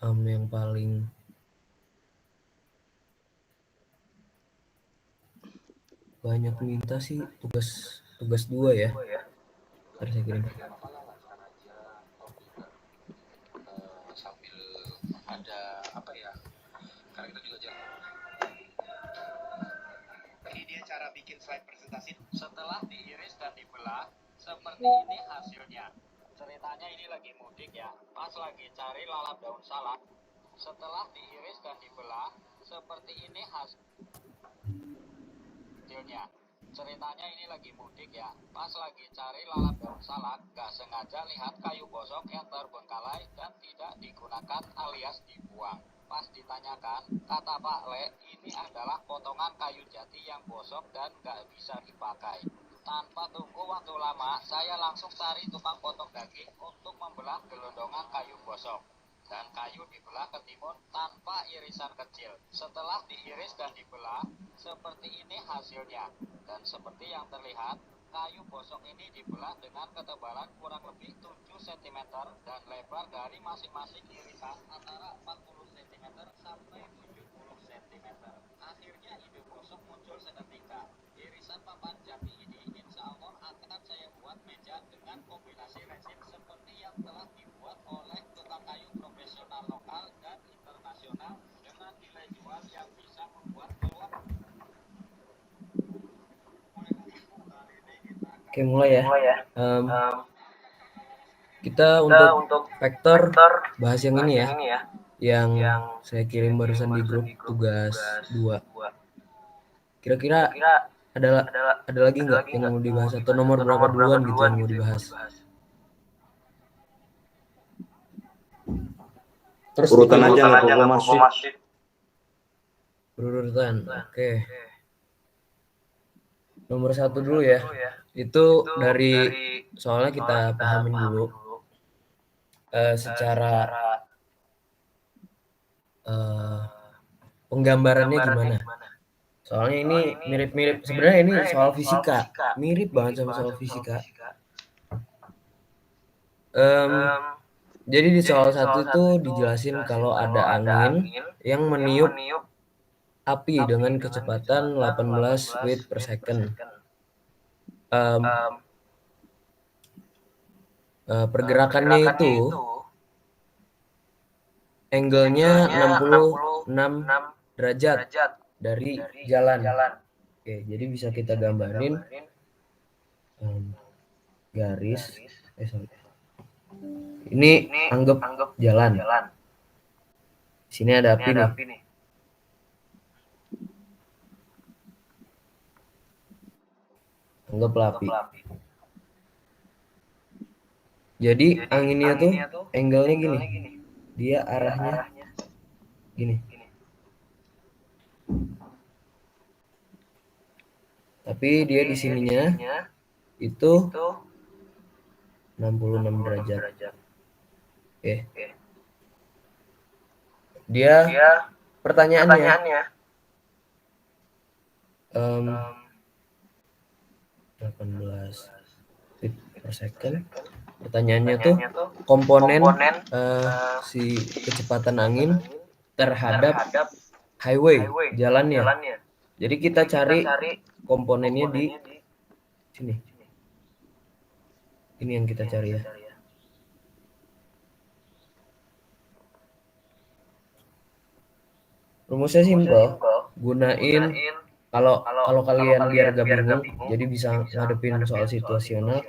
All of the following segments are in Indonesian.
Yang paling banyak minta sih tugas 2 ya. Ntar saya kirim. Sambil ada apa ya, karena kita juga jangan. Ini dia cara bikin slide presentasi. Setelah diiris dan dibelah, seperti ini hasilnya. Ceritanya ini lagi mudik ya, pas lagi cari lalap daun salak. Setelah diiris dan dibelah, seperti ini hasilnya. Ceritanya ini lagi mudik ya, pas lagi cari lalap daun salak, gak sengaja lihat kayu gosok yang terbengkalai dan tidak digunakan alias dibuang. Pas ditanyakan, kata Pak Le, ini adalah potongan kayu jati yang gosok dan gak bisa dipakai. Tanpa tunggu waktu lama, saya langsung cari tukang potong daging untuk membelah gelondongan kayu gosok. Dan kayu dibelah ke timun tanpa irisan kecil. Setelah diiris dan dibelah, seperti ini hasilnya. Dan seperti yang terlihat, kayu gosok ini dibelah dengan ketebalan kurang lebih 7 cm dan lebar dari masing-masing irisan antara 40 cm sampai 70 cm. Akhirnya ide gosok muncul seketika. Irisan papan jati ini insya Allah akan saya buat meja dengan kombinasi resin seperti yang telah dibuat oleh tukang kayu profesional lokal dan internasional dengan nilai jual yang bisa membuat peluang. Oke, mulai ya. Kita untuk vektor bahas yang ini ya. Yang saya kirim barusan di grup tugas 2. Kira-kira ada lagi nggak yang mau dibahas atau nomor berapa duluan gitu yang mau dibahas? Terus urutan aja nggak apa-apa masih. Berurutan. Oke. Nomor 1 dulu ya. Itu dari soalnya kita pahamin dulu secara penggambarannya gimana. Soalnya ini mirip-mirip, sebenarnya ini soal fisika, mirip banget sama soal fisika. Jadi di soal 1 itu dijelasin kalau ada angin yang meniup api dengan kecepatan 18 feet per second. Pergerakannya itu angle-nya 66 derajat dari jalan. Oke, jadi bisa kita gambarin garis. Sorry. Ini anggap jalan. Sini ada api nih. Anggaplah api. Jadi anginnya tuh angle-nya gini. Dia arahnya gini. Tapi dia di sininya itu 66 derajat. Oke. Dia pertanyaannya 18 feet per second. Pertanyaannya tuh komponen si kecepatan angin terhadap highway, jalannya. Jadi kita cari komponennya di sini. Ini yang kita cari ya. Rumusnya simpel. Gunain kalau kalian biar gak bingung, jadi bisa ngadepin soal situasional.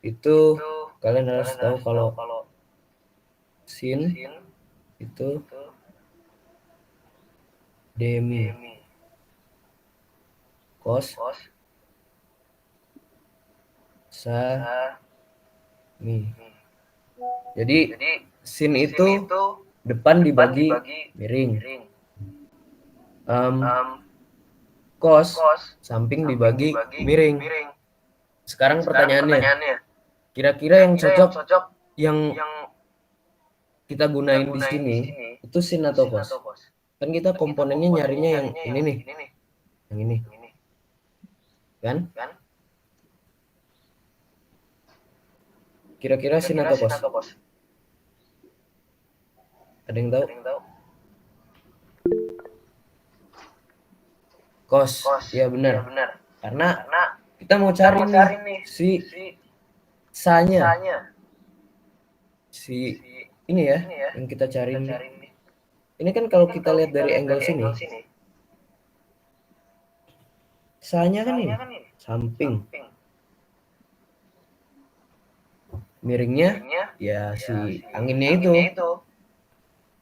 Itu kalian harus tahu kalau sin itu demi cos sa mi. Jadi sin itu depan dibagi miring. Cos samping dibagi miring. Sekarang pertanyaannya, kira-kira yang cocok yang kita gunain di sini itu sin atau cos? Kan kita komponennya nyarinya yang ini nih. Yang ini. Kan? Kira-kira sin atau cos? Ada yang tahu? Cos. Iya benar. Karena kita mau cari nih si sanya. Si ini ya yang kita cari nih. Ini kan kalau kita lihat dari angle sini, sanya kan ini samping. Miringnya ya si anginnya itu.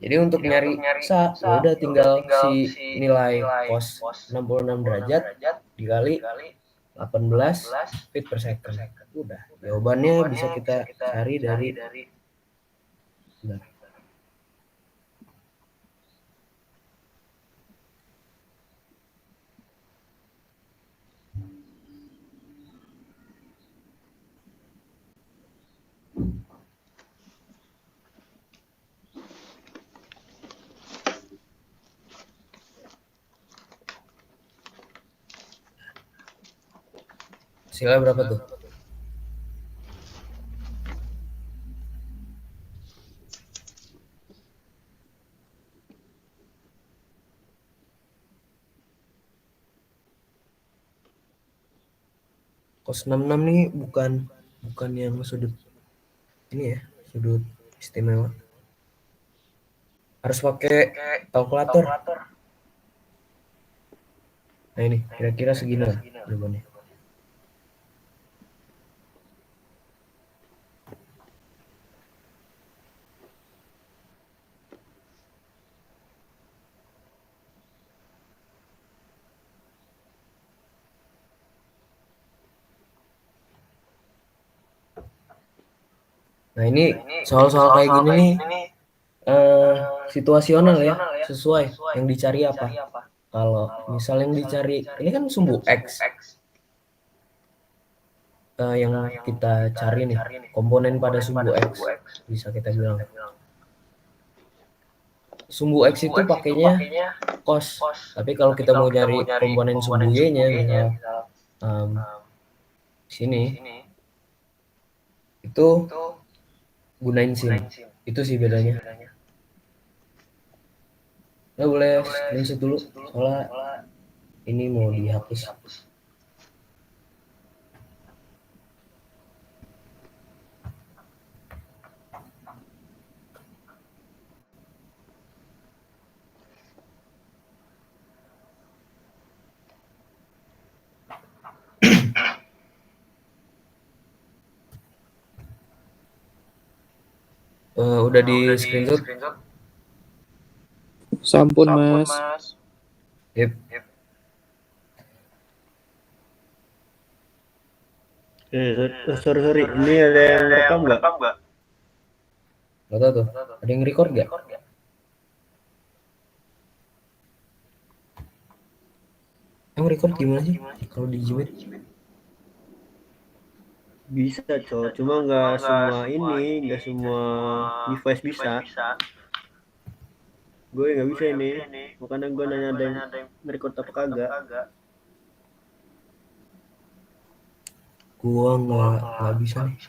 Jadi untuk nyari sa, ya udah tinggal si nilai cos 66 derajat dikali 18 feet per second. Udah, jawabannya bisa kita cari dari bentar. Hasilnya berapa tuh? Cos 66 nih bukan yang sudut ini ya, sudut istimewa. Harus pakai kalkulator. Nah ini kira-kira segini lah jawabannya. Nah ini soal-soal kayak gini nih situasional ya, sesuai yang dicari apa. Kalau misal yang dicari ini kan sumbu X, yang kita cari nih komponen pada sumbu X, bisa kita bilang sumbu X itu pakainya cos. Tapi kalau kita mau cari komponen sumbu Y-nya misal sini itu gunain sin. Itu sih bedanya. Nah, boleh screenshot dulu soalnya ini mau dihapus. Udah di screenshot? Sampun mas. Yep. Sorry. Ini ada yang rekam nggak? Gak tau tuh. Ada yang record gak? Yang record gimana sih? Kalau di Jimit? Bisa, cuma nggak semua device bisa. Gue nggak bisa ini, makanya gue nanya ada yang record apa kagak. Gua nggak bisa nih.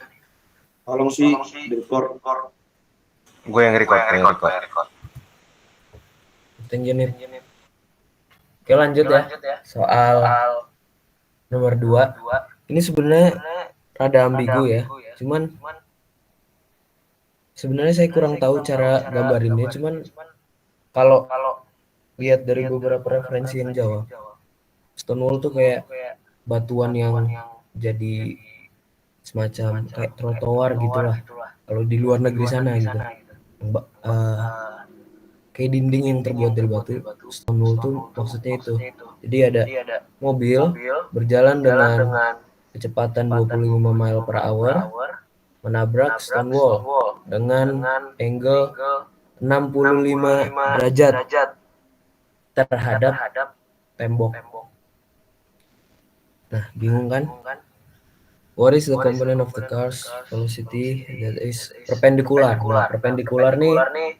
Tolong sih record. Gue yang record. Thank you, Nip. Oke lanjut ya. Soal nomor 2. Ini sebenarnya rada ambigu ya. Cuman sebenarnya saya kurang tahu cara gambarinnya. Cuman kalau lihat dari beberapa referensi yang jawab, Stonewall tuh kayak batuan yang jadi semacam kayak trotoar gitulah. Kalau di luar negeri sana gitu. Kayak dinding yang terbuat dari batu. Stonewall tuh maksudnya itu. Jadi ada mobil berjalan dengan kecepatan 25 mile per hour menabrak Stonewall dengan angle 65 derajat terhadap tembok. Nah, bingung kan? What is the component of the car's velocity that is perpendicular? Nah, perpendicular nih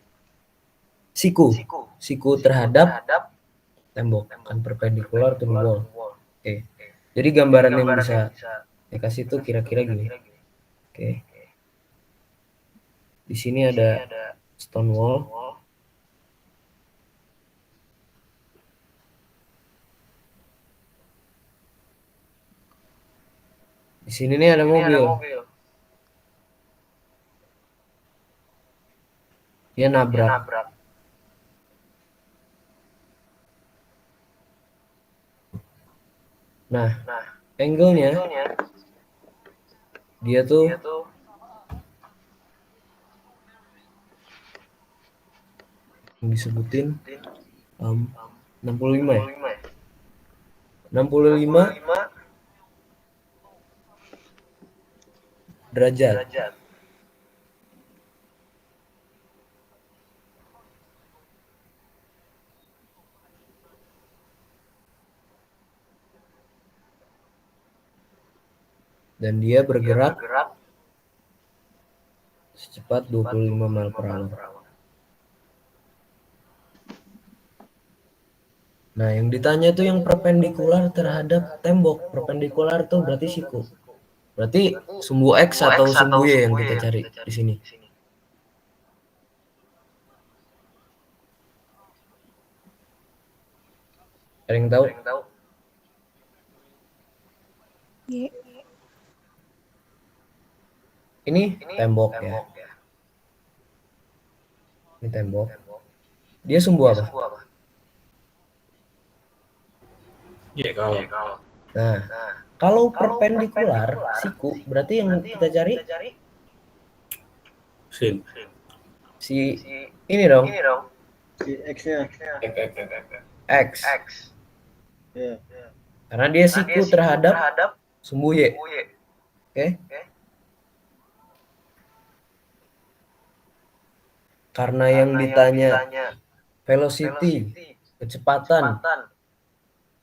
siku terhadap tembok, kan perpendicular to the wall. Oke. Jadi gambaran yang bisa saya kasih itu kira-kira gini. Oke. Di sini ada stone wall, sini nih ada mobil. Dia nabrak. Nah, angle-nya dia tuh yang disebutin 65 ya. 65 derajat. Dan dia bergerak secepat 25 mil per hour. Nah, yang ditanya tuh yang perpendikular terhadap tembok. Perpendikular tuh berarti siku. Berarti sumbu X atau sumbu Y yang kita cari di sini. Ada yang tahu? Y. Ini tembok ya. Ini tembok. Dia sumbu apa? Y kalau. Nah, kalau perpendikular siku berarti yang kita cari Sin. si ini dong, Si X-nya. X. Ya. Karena dia siku terhadap sumbu Y. Oke. Karena yang ditanya velocity, kecepatan,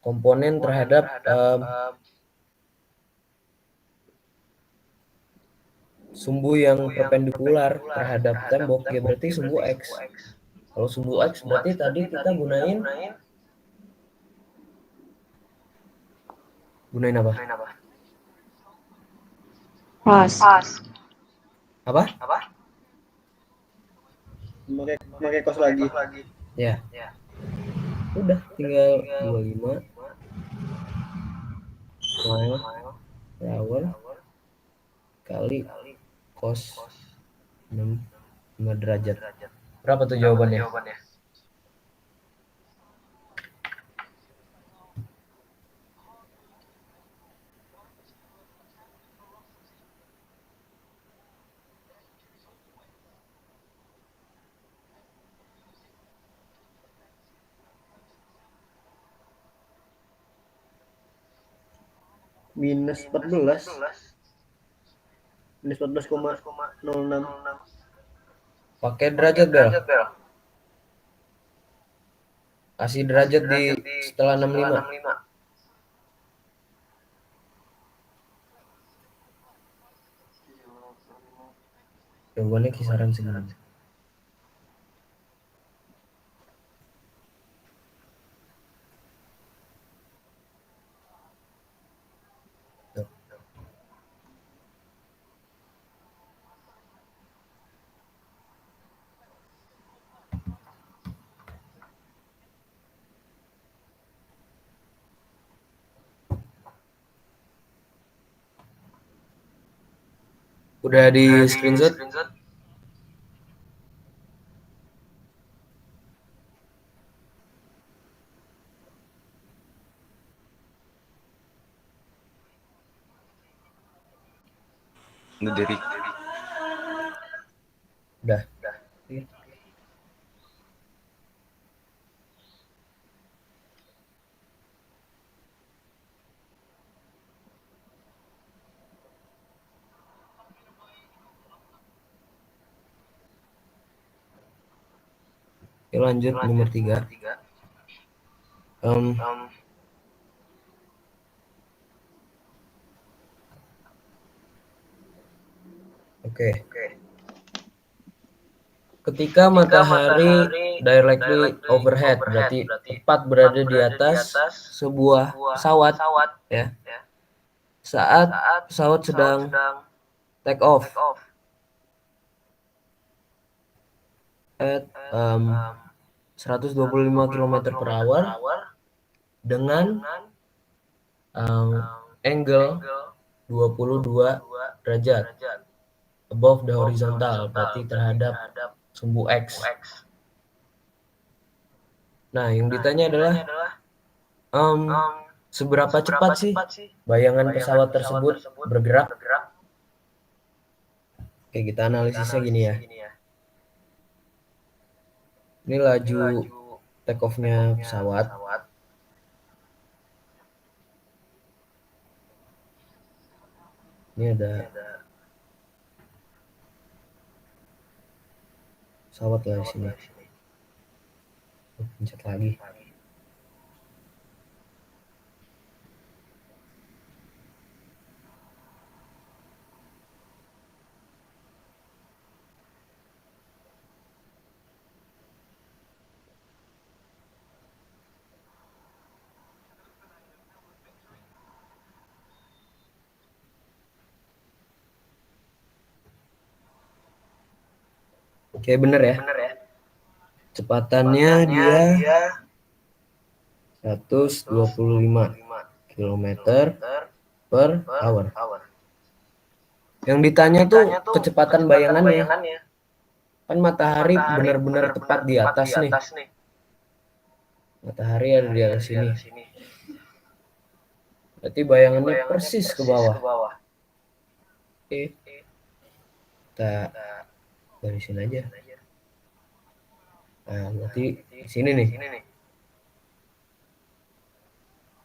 komponen terhadap sumbu yang perpendikular terhadap tembok, ya berarti sumbu X. Kalau sumbu X berarti tadi kita gunain apa? Pas. Apa? Pakai kos lagi. Ya. Udah tinggal 25 mile per hour kali cos 5 derajat. Berapa tuh jawabannya? Minus 14. Minus 14,06. Pakai derajat Bel. Kasih derajat di setelah 65. Jawabannya kisaran segini. Udah di screenshot? Udah dari Udah. Oke, lanjut nomor 3. Oke. Ketika matahari directly overhead, berarti tepat berada di atas sebuah pesawat, ya. Saat pesawat sedang take off at 125 km per hour dengan angle 22 derajat above the horizontal, berarti terhadap sumbu X. Nah, yang ditanya adalah seberapa cepat sih bayangan pesawat tersebut bergerak? Oke, kita analisisnya gini ya. Ini laju take off-nya pesawat. Ini ada pesawat lah di sini. Pencet lagi. Oke, bener ya. Kecepatannya dia 125 km per hour. Yang ditanya tuh kecepatan bayangannya. Kan matahari benar-benar tepat di atas nih. Matahari ada di atas sini. Berarti bayangannya persis ke bawah. Oke. Kita garisin aja. Nah, berarti di sini nih.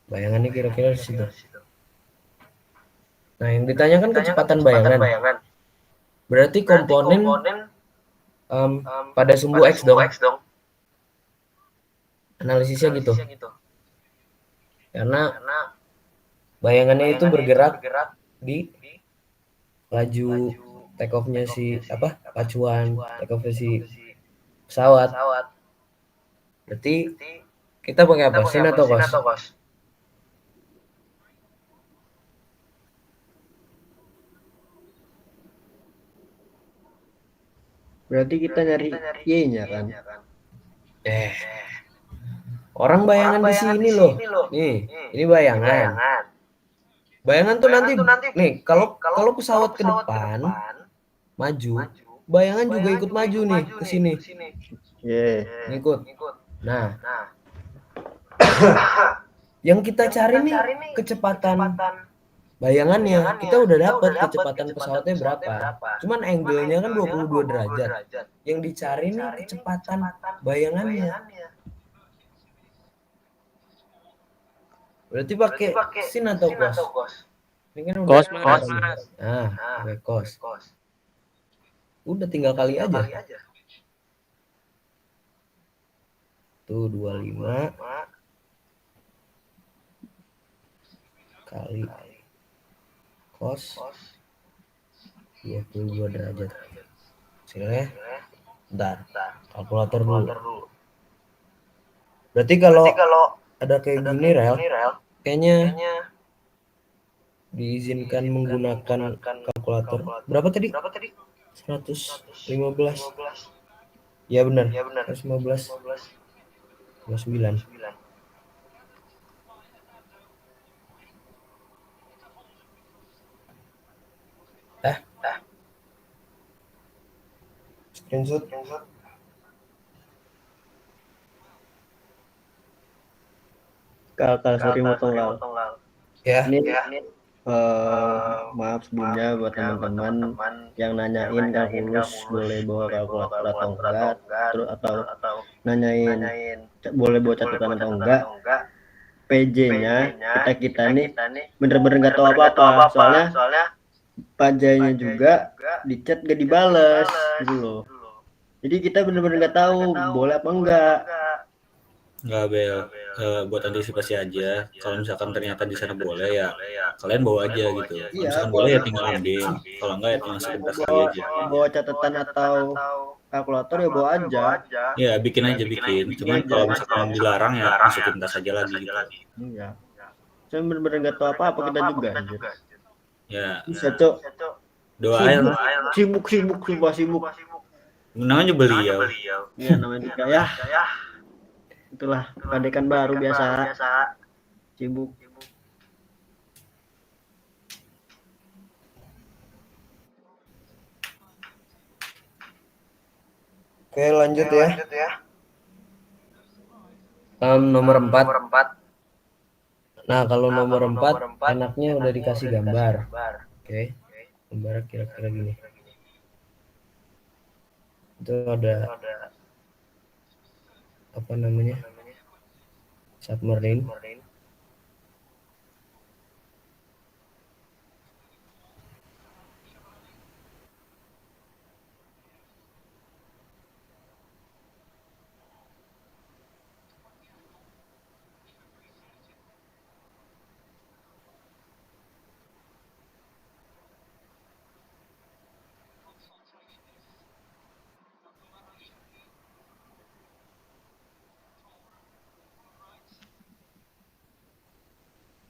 Bayangannya kira-kira di situ. Nah, yang ditanyakan kecepatan bayangan. Berarti komponen pada sumbu X dong. Analisisnya gitu. Karena bayangannya itu bergerak di laju take off-nya si pacuan take off-nya si pesawat. Berarti kita pakai apa? Sin atau cos? Berarti kita nyari Y-nya kan. Orang bayangan di sini loh. Nih, ini bayangan. Bayangan tuh nanti nih kalau pesawat ke depan maju, bayangan juga ikut maju nih ke sini. Ikut. Nah, yang kita cari nih kecepatan bayangannya. Kita udah dapat kecepatan pesawatnya berapa. Cuman angle-nya kan 22 derajat. Yang dicari nih kecepatan bayangannya. Berarti pakai sin atau cos? Ini kan udah Cos. Nah, pakai cos. Udah tinggal kali aja. Tuh 25 kali cos 22 derajat. Hasilnya bentar, kalkulator dulu. Berarti kalau ada kayak gini rel, kayaknya diizinkan menggunakan kalkulator. Berapa tadi? 115. Ya benar. 115. 29. Screenshot. Sorry motong Lal. Ya. Ini maaf sebelumnya buat teman-teman yang nanyain kalkulus boleh bawa kalkulator atau enggak, terus atau nanyain boleh bawa catatan atau enggak. PJ-nya kita nih bener-bener nggak tahu apa-apa, soalnya pajanya juga di chat gak dibales gitu loh. Jadi kita bener-bener nggak tahu boleh apa enggak. Nggak, Bel. Buat antisipasi aja. Kalau misalkan ternyata di sana boleh ya, kalian bawa aja gitu. Kalau misalkan boleh ya tinggal ambil. Kalau enggak ya tinggal sekedar kali aja. Bawa catatan atau kalkulator ya bawa aja. Ya bikin. Cuman kalau misalkan dilarang ya masukin tas aja lagi gitu. Iya. Saya bener-bener nggak tahu apa-apa kita juga. Ya. Bisa Cok. Doain. Sibuk. Namanya beliau. Iya namanya juga ya. Itulah padekan baru biasa. Sibuk. Oke, lanjut ya. Nomor 4. Nah, kalau nomor 4 enaknya udah dikasih gambar. Oke. Gambar kira-kira gini. Itu ada apa namanya? Submarine.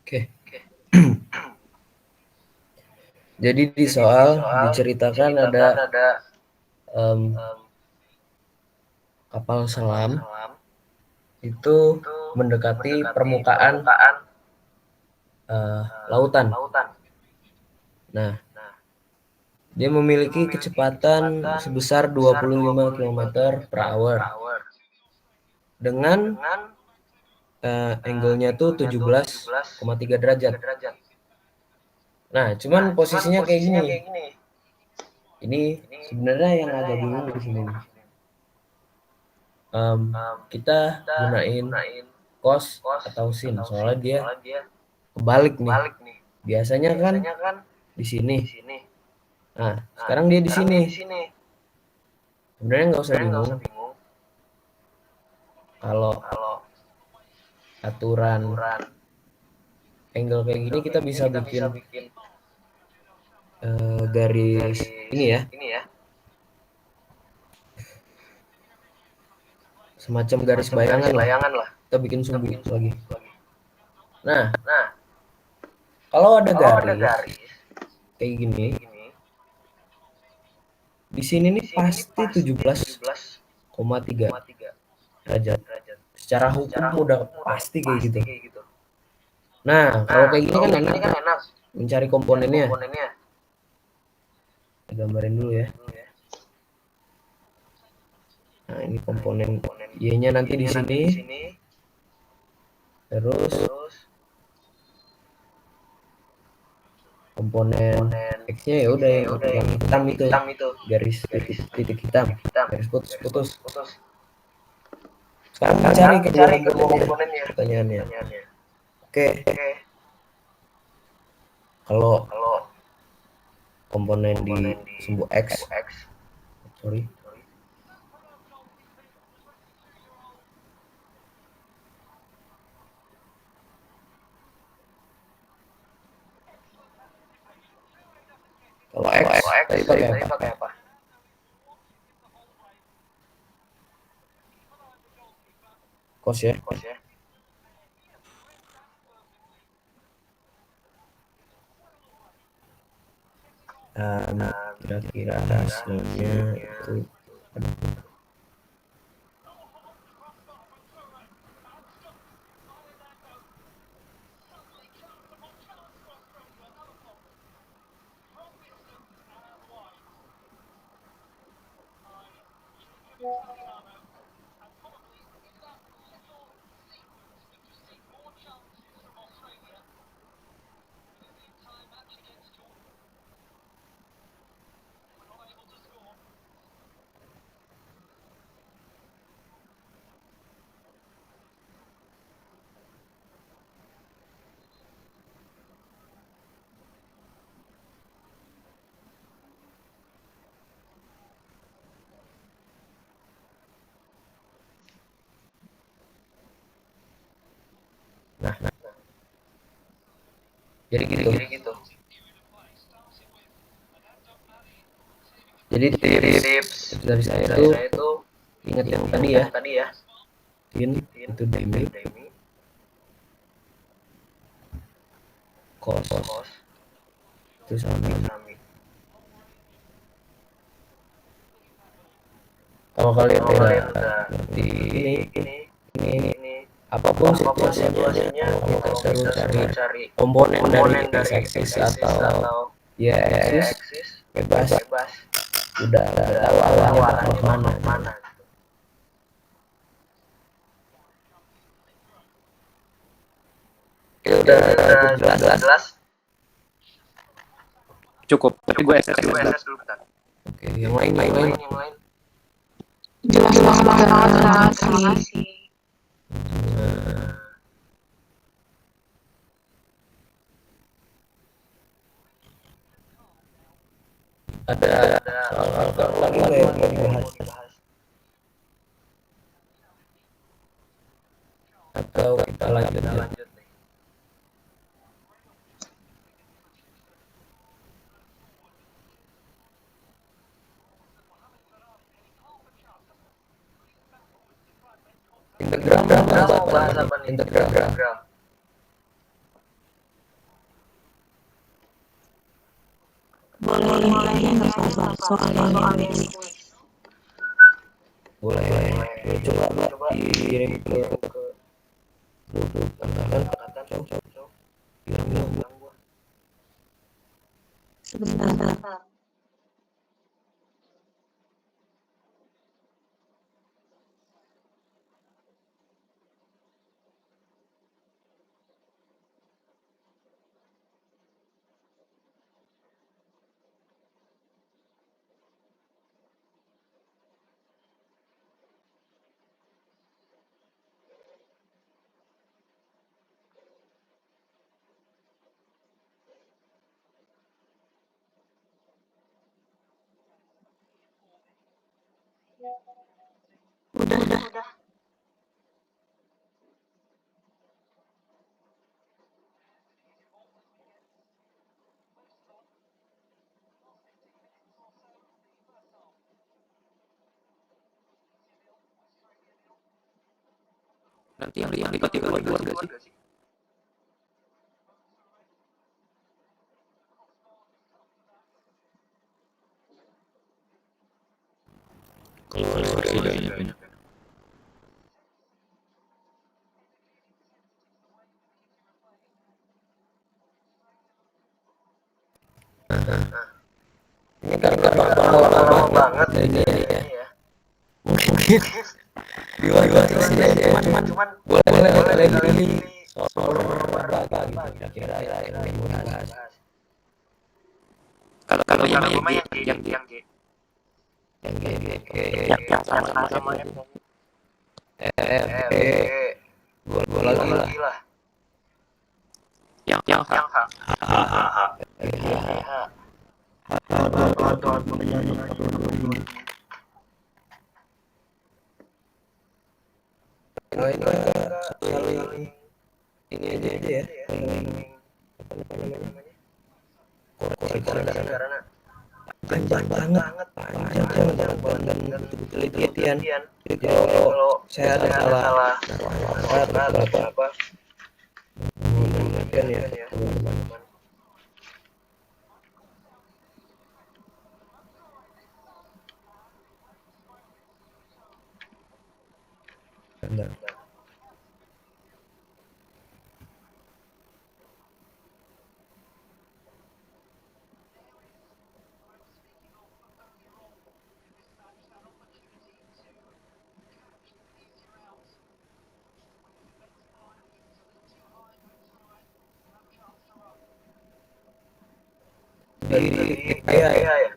Oke. Jadi di soal diceritakan ada kapal selam itu mendekati permukaan lautan. Nah, dia memiliki kecepatan sebesar 25 km per hour dengan angle-nya tuh 17,3 derajat. Nah, cuman posisinya kayak gini. Ini sebenarnya yang agak bingung di sini nih. Kita gunain cos atau sin, soalnya dia kebalik nih. Biasanya kan di sini. Nah, sekarang dia di sini. Sebenarnya nggak usah bingung. Kalau aturan angle kayak gini kita bisa bikin garis ini ya. Semacam garis bayangan lah. Kita bikin sumbu lagi. Nah, kalau ada garis kayak gini, di sini nih pasti 17,3 derajat. Secara hukum udah pasti kayak gitu. Nah, kalau kayak gini kan enak mencari komponennya. Kita gambarin dulu ya. Nah, ini komponen Y-nya nanti di sini. Terus komponen X-nya ya udah yang hitam itu, garis titik hitam, garis putus. Sekarang cari kedua komponennya. Pertanyaannya. Oke. Kalau komponen di sumbu X, sorry. Kalau X tadi pakai apa? Cos ya. Kira-kira hasilnya itu jadi gitu. Jadi tips dari saya itu ingat yang tadi ya. Itu demi cos itu sama. Kalau kalian udah ngerti ini apapun situasinya, kita selalu cari komponen dari x-axis atau y-axis bebas. Udah tahu arahnya bakal kemana. udah jelas. Cukup, tapi gue SS dulu. Oke, yang lain. Jelas banget, terima kasih. Ada soal lagi nggak yang mau dibahas? Atau kita lanjut nih? Integral mau bahas apa nih? Integral. Boleh soal ini. Boleh coba dikirim ke grup katakan bilang gua. Sebentar. Udah. Nanti yang dibagi ke luar gak sih? Keluar sih banyak. Ini karena lama banget ini ya. Mungkin dua sesi aja. Cuman boleh pilih soal apa gitu kira-kira yang dibahas. Kalau yang sama Gol lagi lah. yang Saling ini aja ya. Apa namanya? Koreksi karena panjang banget dan betul-betul penelitian. Jadi kalau saya ada salah apa penelitian ya teman-teman. Benar. Dari ya.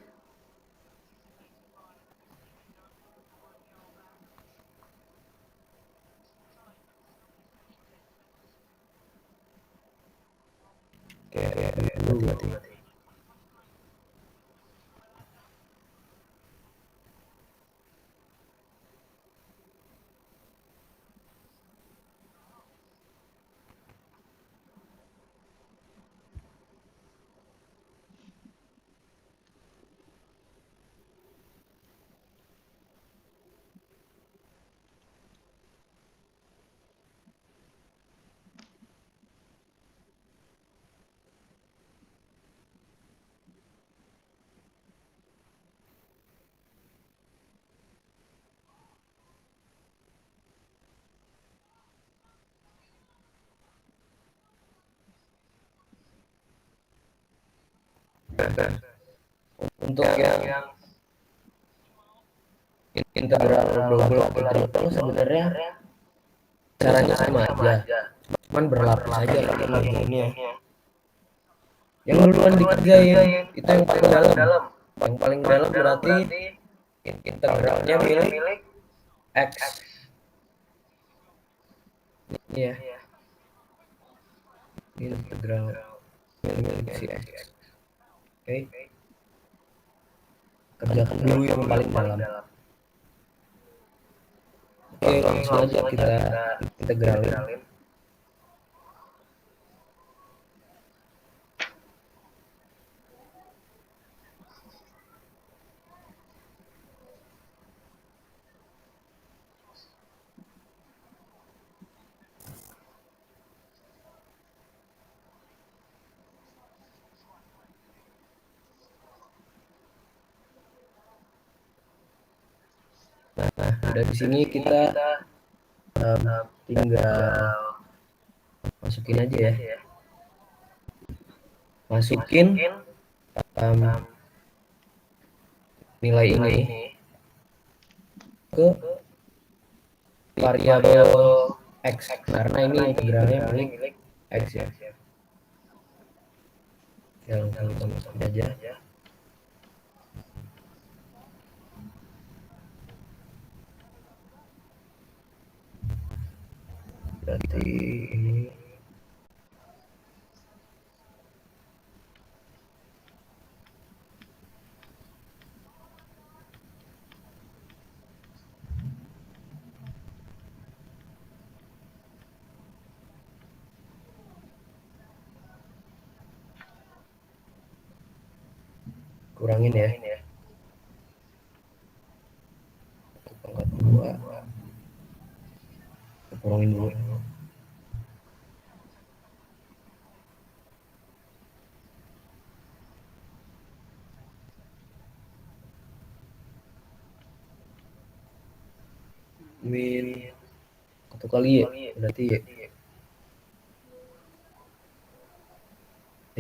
Kayak dulu berarti. Untuk yang integral double atau triple sebenarnya caranya sama aja. cuman berlapis aja kan ngerjainnya. Yang duluan dikerjain itu yang paling dalam. Yang paling dalam berarti integralnya milik X. Iya, integral milik si X. Oke, kerjakan dulu yang paling dalam. Oke, langsung aja kita integralin. Nah, dari sini kita tinggal masukin aja ya. Masukin nilai ini ke variabel X karena ini integralnya milik X ya. Yang kita masukin aja. Berarti ini kurangin ya. Pangkat 2 kurangin dulu. Min 1 kali ya, berarti ya.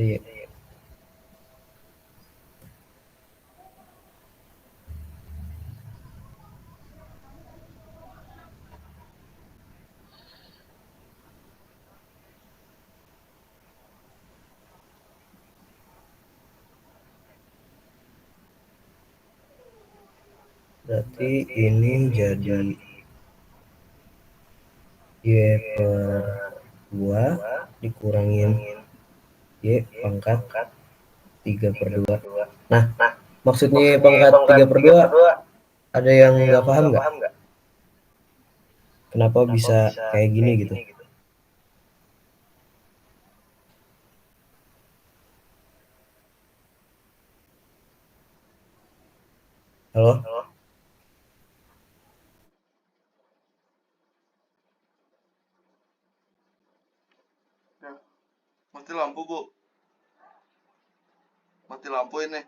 Iya. Berarti ini jadi Y per 2 dikurangin Y pangkat 3 per 2. Nah, maksudnya pangkat 3 per 2 ada yang nggak paham nggak? Kenapa bisa kayak gini gitu? Halo? Mati lampu, Bu. Mati lampu ini.